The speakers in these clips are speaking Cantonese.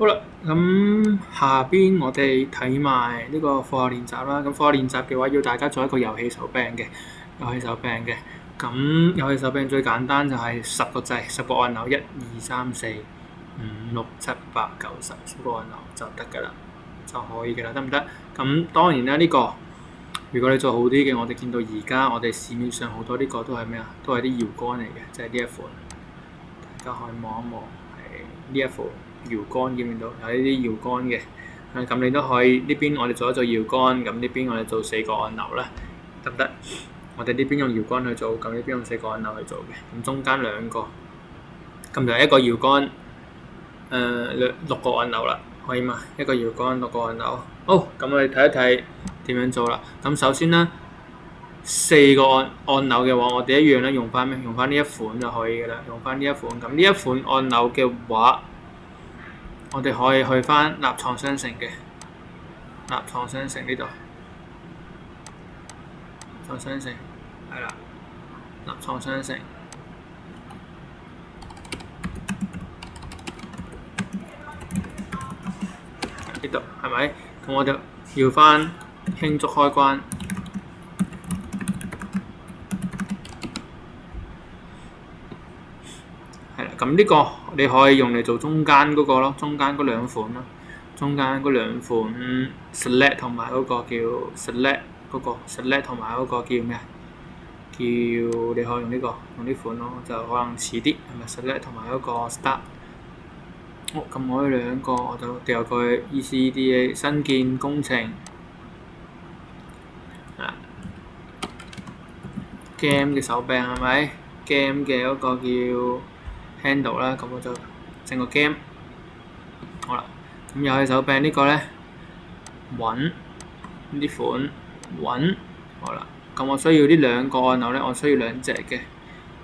好啦，咁下邊我哋睇埋呢個課後練習啦。咁課後練習嘅話，要大家做一個遊戲手柄嘅，咁遊戲手柄最簡單就係10個掣，10個按鈕，1、2、3、4、5、6、7、8、9、10，10個按鈕就得㗎啦，就可以㗎啦，得唔得？咁當然啦，呢個如果你做好啲嘅，我哋見到而家我哋市面上好多呢個都係咩啊？都係啲搖桿嚟嘅，即係呢一款，大家可以望一望，係呢一款。搖桿見唔見到有呢啲搖桿嘅？咁你都可以呢邊我哋做一做搖桿，咁呢邊我哋做4個按钮啦，得唔得？我哋呢邊用搖桿去做，咁呢邊用4個按鈕去做嘅。咁中間2個，咁就一個搖桿，6個按鈕啦，可以嘛？一個搖桿6個按鈕。好，咁我哋睇一睇點樣做啦。咁首先啦，4個按鈕嘅話，我哋一樣咧用翻咩？用翻呢一款就可以㗎啦。用翻呢一款，咁呢一款按鈕嘅話，我哋可以去翻立創商城嘅，立創商城呢度，立創商城係啦，立創商城呢度係咪？咁我就要翻輕觸開關，係啦。咁呢個你可以用嚟做中間嗰個咯，中間嗰2款咯，中間嗰2款 select 同埋嗰個叫 select 嗰個 select 同埋嗰個叫咩啊？叫你可以用呢個用呢款咯，就可能遲啲係咪 select 同埋嗰個 start。好，咁我呢2個我就掉過去 ECDA 新建工程game 嘅手柄係咪 ？game 嘅嗰個叫 handle 啦，咁我就整個 game。好啦，咁遊戲手柄呢個咧揾呢款揾，好啦，咁我需要呢2個按鈕咧，我需要2隻嘅，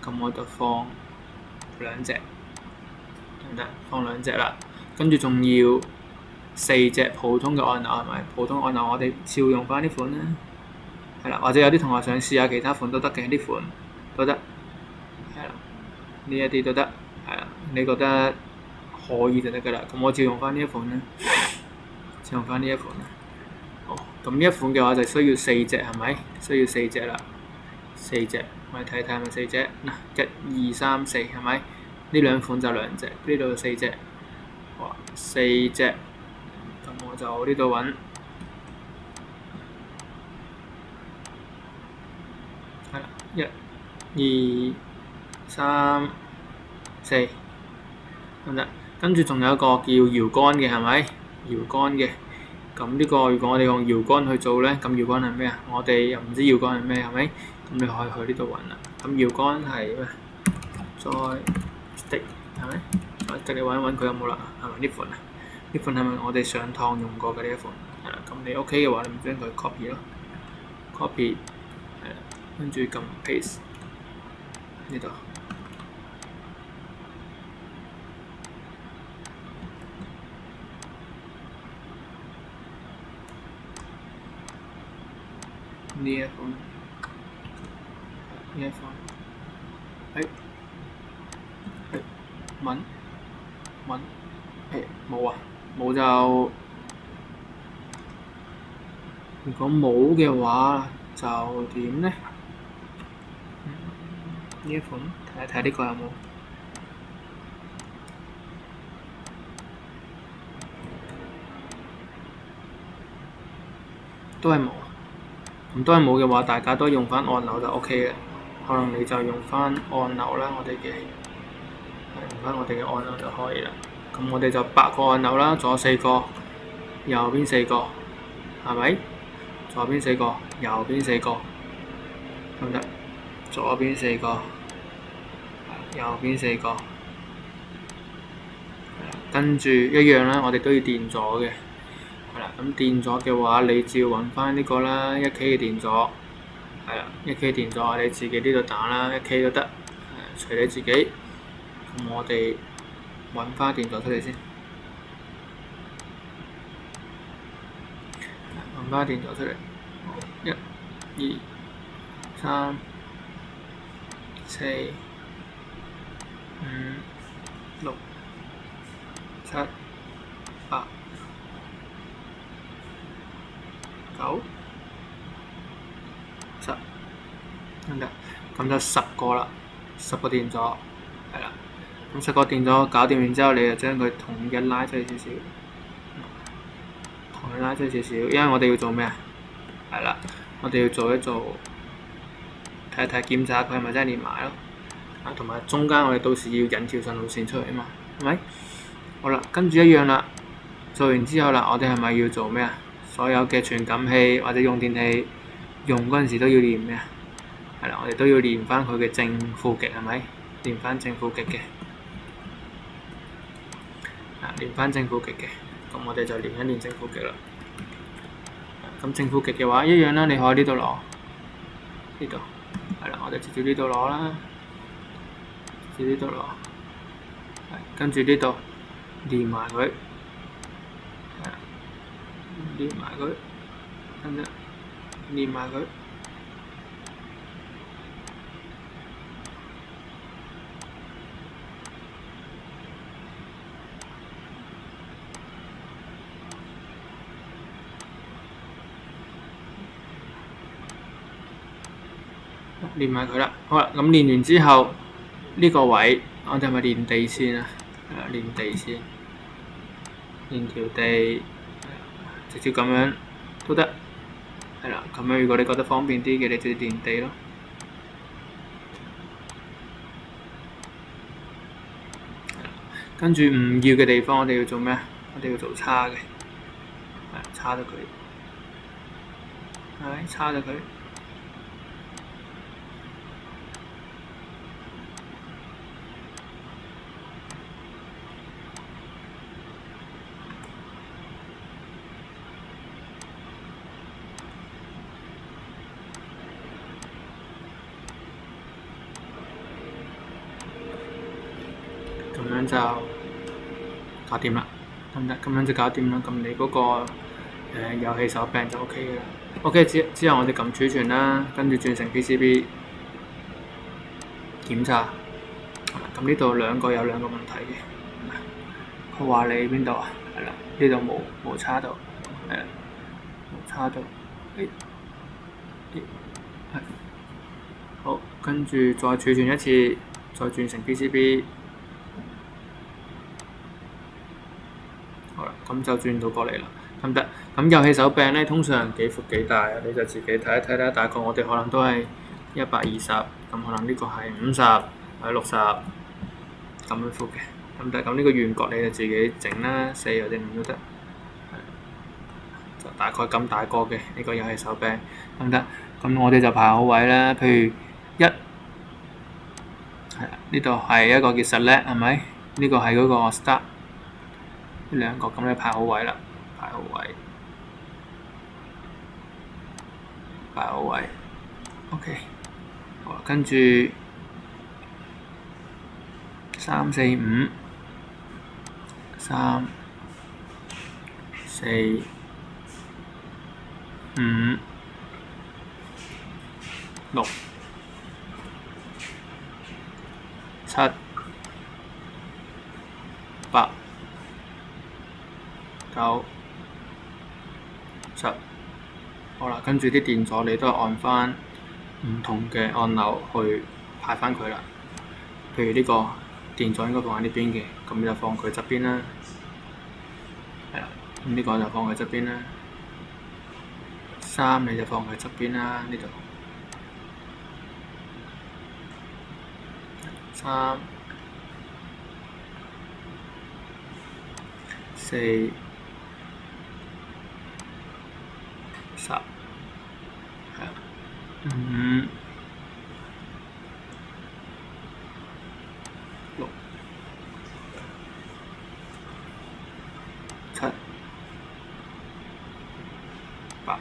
咁我就放2隻，得唔得？放2隻啦，跟住仲要4隻普通嘅按鈕係咪？普通按鈕我哋照用翻呢款啦，係啦，或者有啲同學想試下其他款都得嘅，呢款都得，係啦，呢一啲都得，係啦，你覺得可以就得㗎啦。咁我照用翻呢一款啦，照用翻呢一款啦。好，咁呢一款嘅話就需要4隻係咪？需要4隻啦，4隻，我哋睇睇係咪4隻嗱，1、2、3、4係咪？呢2款就2隻，呢度4隻，哇，4隻，咁我就呢度揾，係啦，1、2、3、4，得唔得？跟住仲有一個叫搖桿嘅係咪？搖桿嘅，咁呢個如果我哋用搖桿去做咧，咁搖桿係咩啊？我哋又唔知搖桿係咩係咪？咁你可以去呢度揾啦。咁搖桿係咩？再 stick 係咪？再你揾一揾佢有冇啦？係咪呢款啊？呢款係咪我哋上堂用過嘅呢一款？係啦，咁你 OK 嘅話，你咪將佢 copy 咯 ，copy 係啦，跟住撳 paste 呢度。呢一款，揾，冇啊，冇就如果冇嘅話就點咧？呢一款睇一睇呢個有冇？都係冇。咁都係冇嘅話，大家都用翻按鈕就 OK 嘅。可能你就用翻按鈕啦，我哋嘅用翻我哋嘅按鈕就可以啦。咁我哋就8個按鈕啦，左4個，右邊4個，係咪？左邊4個，右邊4個，得唔得？左邊4個，右邊4個，跟住一樣啦，我哋都要電阻嘅。係啦，咁電阻嘅話，你照揾翻呢個啦，1K 嘅電阻，係啦，1K 電阻你自己呢度打啦，1K 都得，隨你自己。咁我哋揾翻電阻出嚟先，揾翻電阻出嚟，1、2、3、4、5、6、7、8、9、10，得唔得？咁就10個啦，10個電阻，係啦。咁10個電阻搞掂完之後，你就將佢統一拉出去少少，統一拉出去少少，因為我哋要做咩啊？係啦，我哋要做一做，睇一睇檢查佢係咪真係連埋咯。同埋中間我哋到時要引條信號線出嚟啊嘛，係咪？好啦，跟住一樣啦，做完之後啦，我哋係咪要做咩啊？所有嘅傳感器或者用電器用嗰陣時都要連咩啊？係啦，我哋都要連翻佢嘅正負極，係咪？連翻正負極嘅，連翻正負極嘅，咁我哋就連一連正負極啦。咁正負極嘅話一樣啦，你可以呢度攞，呢度，係啦，我哋直接呢度攞啦。呢度咯，跟住呢度連埋佢，連埋佢，跟住連埋佢，連埋佢啦。好啦，咁連完之後。呢個位我哋係咪連地線啊？連地線，連條地，直接咁樣都得。係啦，咁樣如果你覺得方便啲嘅，你就連地咯。跟住唔要嘅地方，我哋要做咩啊？我哋要做叉嘅，叉咗佢，叉咗佢。咁樣就搞掂啦，得唔得？咁樣就搞掂啦。咁你嗰個遊戲手柄就 OK 嘅啦。OK 之後我哋撳儲存啦，跟住轉成 PCB 檢查。咁呢度兩個有兩個問題嘅。佢話你邊度啊？係啦，呢度冇插到，係啦，冇插到。係。好，跟住再儲存一次，再轉成 PCB。好啦，咁就轉到過嚟啦，得唔得？咁遊戲手柄咧，通常幾闊幾大啊？你就自己睇一睇啦。大概我哋可能都係120，咁可能呢個係50或者60咁樣闊嘅，得唔得？咁呢個圓角你就自己整啦，4或者5都得。就大概咁大個嘅呢個遊戲手柄，得唔得？咁我哋就排好位啦。譬如1，係啦，呢度係一個叫 select 係咪？呢個係嗰個 start。呢兩個咁你排好位啦，排好位，OK。好，跟住3、4、5，3、4、5、6、7、8、9、10，好啦，跟住啲電阻你都係按翻唔同嘅按鈕去排翻佢啦。譬如呢個電阻應該放喺呢邊嘅，咁就放佢側邊啦。係啦，咁呢個就放佢側邊啦。3你就放佢側邊啦，呢度。3、4、10，係啦，5、6、7、8、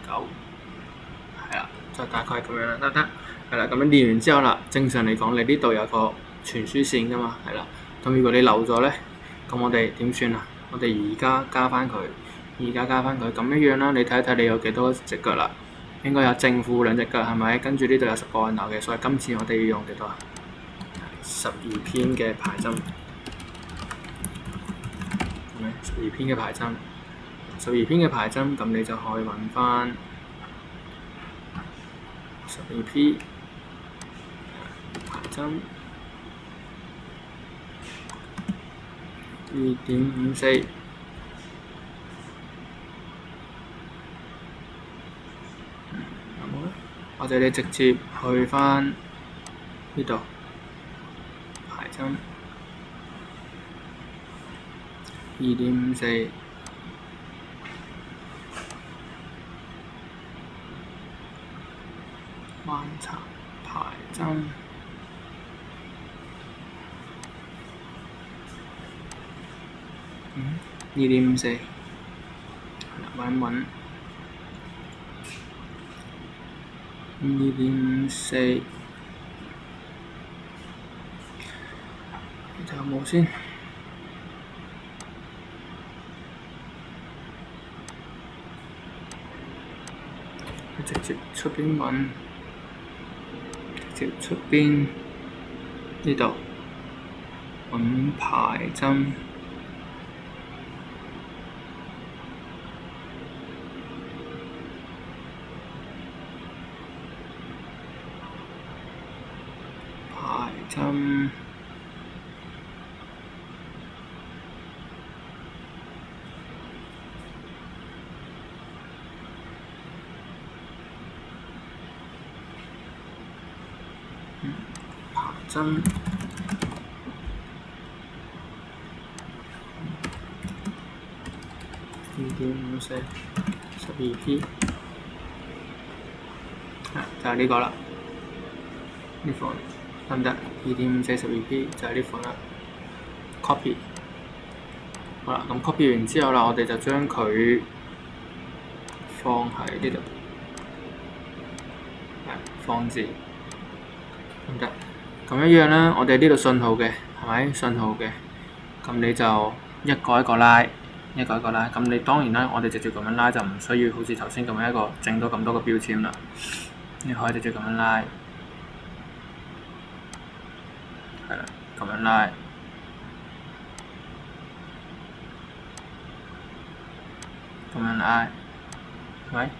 9，係啦，就大概係咁樣啦，得。係啦，咁樣練完之後啦，正常嚟講，你呢度有個傳輸線㗎嘛，係啦。咁如果你漏咗咧，咁我哋點算啊？我哋而家加翻佢，咁一樣啦。你睇一睇你有幾多隻腳啦？應該有正負兩隻腳係咪？跟住呢度有10個按鈕嘅，所以今次我哋要用幾多啊？12篇嘅排針。咪？12篇嘅排針，12篇嘅排針，咁你就可以揾翻12P 排針2.54。或者你直接去翻呢度排針2.54，觀察排針2.54，揾揾2.54，睇下有冇先。直接出邊揾，直接出邊呢度揾排針。排針2.54 12P，就係呢個啦，呢款得唔得？2.54 12P 就係呢款啦。copy 好啦，咁 copy 完之後啦，我哋就將佢放喺呢度，放置得唔得？咁一樣啦，我哋呢度信號嘅係咪信號嘅？咁你就一個一個拉，一個一個拉。咁你當然啦，我哋直接咁樣拉就唔需要好似頭先咁樣一個整到咁多個標籤啦。你可以直接咁樣拉，係啦，咁樣拉，咁樣拉，係咪？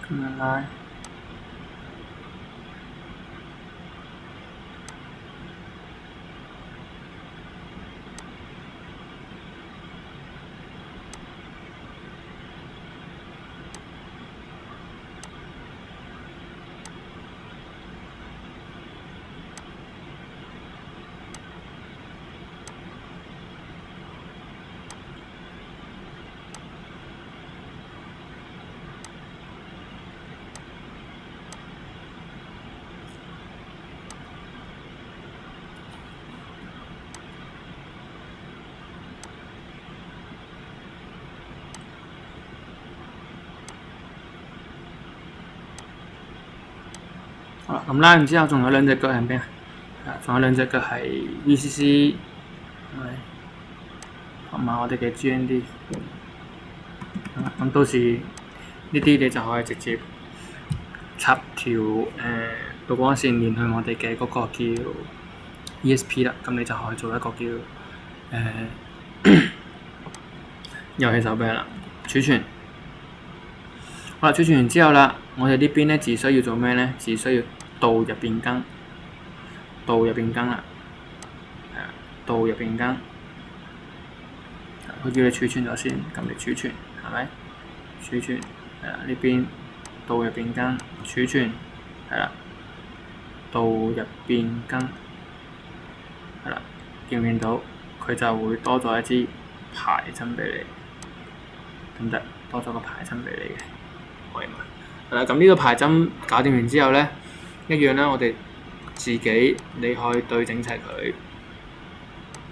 咁樣拉。好啦，咁拉完之後，仲有兩隻腳係咩啊？仲有兩隻腳係 VCC，係咪？同埋我哋嘅 GND。咁到時呢啲你就可以直接插條導光線連去我哋嘅嗰個叫 ESP 啦。咁你就可以做一個叫遊戲手柄啦，儲存。好啦，儲存完之後啦，我哋呢邊咧只需要做咩咧？只需要導入變更，導入變更啦，導入變更。佢叫你儲存咗先，咁你儲存係咪？儲存呢邊導入變更，儲存係啦，導入變更係啦，見唔見到？佢就會多咗一支排針俾你，得唔得？多咗個排針俾你嘅。係啦，咁呢個排針搞掂完之後咧，一樣啦，我哋自己你可以對整齊佢，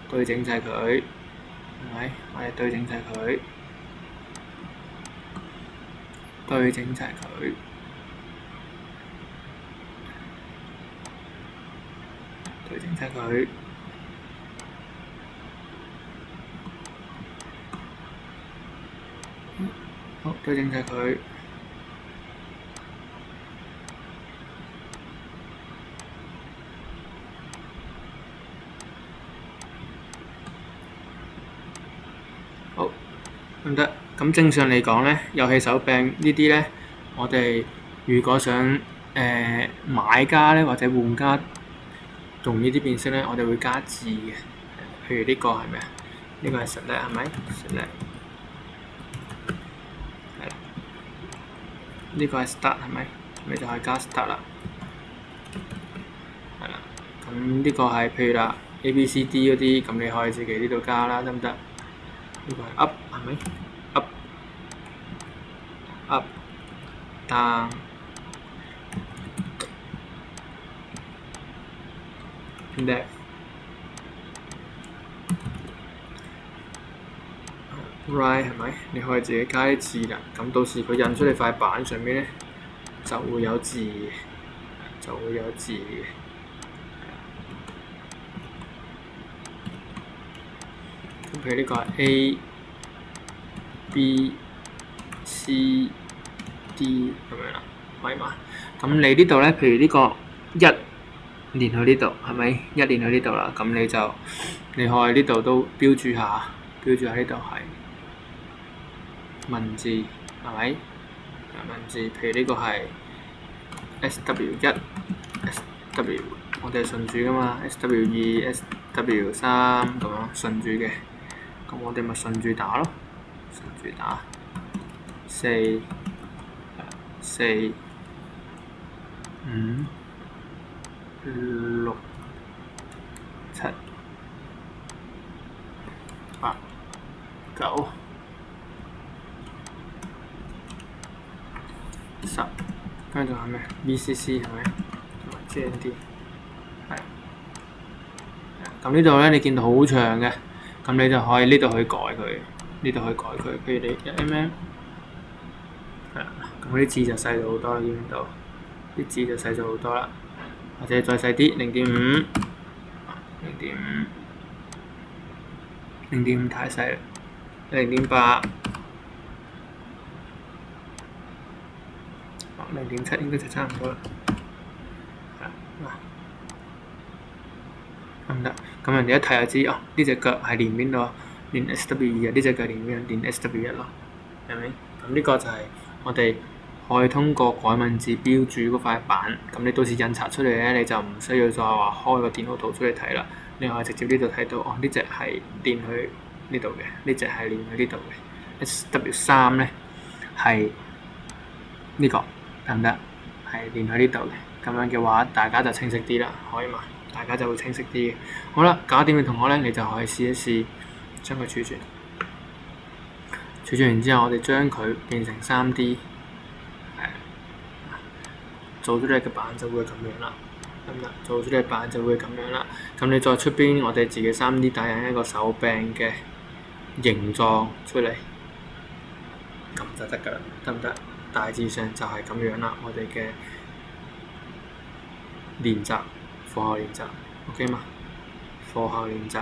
對整齊佢，係咪？我哋對整齊佢，對整齊佢，對整齊佢。好，對正晒佢。好，唔得。咁正常嚟講咧，遊戲手柄呢啲咧，我哋如果想買家咧或者玩家用呢啲變色咧，我哋會加字嘅。譬如呢個係咩啊？呢個係select係咪？select係啦。呢個係 start 係咪？咪就係加 start 啦。係啦。咁呢個係譬如啦 A、B、C、D 嗰啲，咁你可以自己呢度加啦，得唔得？呢個係 up 係咪 ？up down left right 係咪？你可以自己加啲字啦。咁到時佢印出嚟塊板上面咧，就會有字嘅，就會有字嘅。咁譬如呢個係 A、B、C、D 咁樣啦，可以嘛？咁你呢度咧，譬如呢個一連去呢度係咪？一連去呢度啦，咁你可以呢度都標註下呢度係文字係咪？文字，譬如呢個係 SW1、SW， 我哋係順住噶嘛 ，SW2、SW3 咁樣順住嘅，咁我哋咪順住打咯，順住打4、4、5、6、7、8、9、10，跟住仲有咩 ？VCC 係咪？同埋 GND 係。咁呢度咧，你見到好長嘅，咁你就可以呢度去改佢，譬如你1mm，係啦，咁啲字就細咗好多啦，見到啲字就細咗好多啦，或者再細啲0.5， 0.5太細啦，0.8。0.7應該就差唔多啦，得唔得？咁人哋一睇就知哦，呢隻腳係連邊度？連 SW2 啊，呢隻腳連邊？連 SW1咯，係咪？咁呢個就係我哋可以通過改文字標註嗰塊板，咁你到時印刷出嚟咧，你就唔需要再話開個電腦圖出嚟睇啦，你可以直接呢度睇到，哦，呢隻係連去呢度嘅，呢隻係連去呢度嘅 SW3 咧係呢個。得唔得？係連喺呢度嘅，咁樣嘅話，大家就清晰啲啦，可以嘛？大家就會清晰啲嘅。好啦，搞掂嘅同學咧，你就可以試一試將佢儲存。儲存完之後，我哋將佢變成3D，做出嚟嘅版就會咁樣啦。得唔得？做出嚟嘅版就會咁樣啦。咁你再出邊，我哋自己3D 打印一個手柄嘅形狀出嚟，咁就得㗎啦。得唔得？大致上就係咁樣啦，我哋嘅練習課後練習 ，OK 嘛？課後練習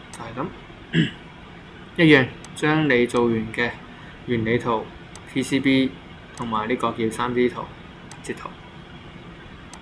就係咁，一樣將你做完嘅原理圖、PCB 同埋呢個叫3D 圖截圖。